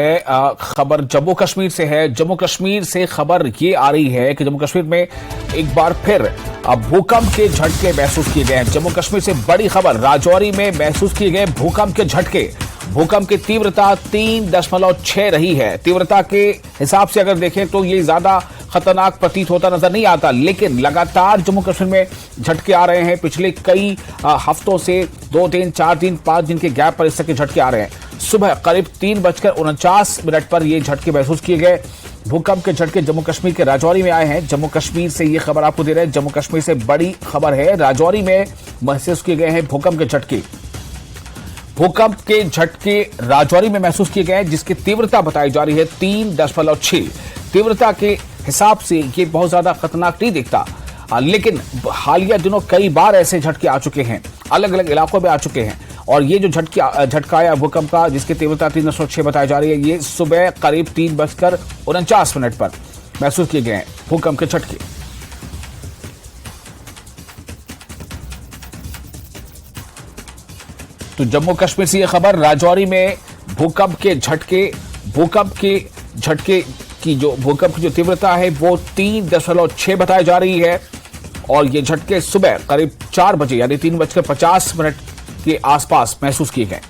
है खबर जम्मू कश्मीर से है। जम्मू कश्मीर से खबर ये आ रही है कि जम्मू कश्मीर में एक बार फिर भूकंप के झटके महसूस किए गए हैं। जम्मू कश्मीर से बड़ी खबर, राजौरी में महसूस किए गए भूकंप के झटके। भूकंप की तीव्रता 3.6 रही है। तीव्रता के हिसाब से अगर देखें तो ये ज्यादा खतरनाक प्रतीत होता नजर नहीं आता, लेकिन लगातार जम्मू कश्मीर में झटके आ रहे हैं। पिछले कई हफ्तों से 2 दिन, 4 दिन, 5 दिन के गैप पर इस तरह के झटके आ रहे हैं। सुबह करीब 3:49 पर ये झटके महसूस किए गए। भूकंप के झटके जम्मू कश्मीर के राजौरी में आए हैं। जम्मू कश्मीर से ये खबर आपको दे रहे हैं। जम्मू कश्मीर से बड़ी खबर है, राजौरी में महसूस किए गए हैं भूकंप के झटके। भूकंप के झटके राजौरी में महसूस किए गए हैं, जिसकी तीव्रता बताई जा रही है 3.6। तीव्रता के हिसाब से ये बहुत ज्यादा खतरनाक नहीं दिखता, लेकिन हालिया दिनों कई बार ऐसे झटके आ चुके हैं, अलग अलग इलाकों में आ चुके हैं। और ये जो झटका आया भूकंप का, जिसकी तीव्रता 3.6 बताई जा रही है, ये सुबह करीब 3:49 पर महसूस किए गए हैं भूकंप के झटके। तो जम्मू कश्मीर से यह खबर, राजौरी में भूकंप के झटके की जो तीव्रता है वो 3.6 बताई जा रही है। और ये झटके सुबह करीब 4 बजे यानी 3:50 के आसपास महसूस किए गए।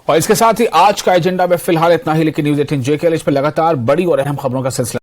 और इसके साथ ही आज का एजेंडा में फिलहाल इतना ही, लेकिन न्यूज़ 18 JKL इस पर लगातार बड़ी और अहम खबरों का सिलसिला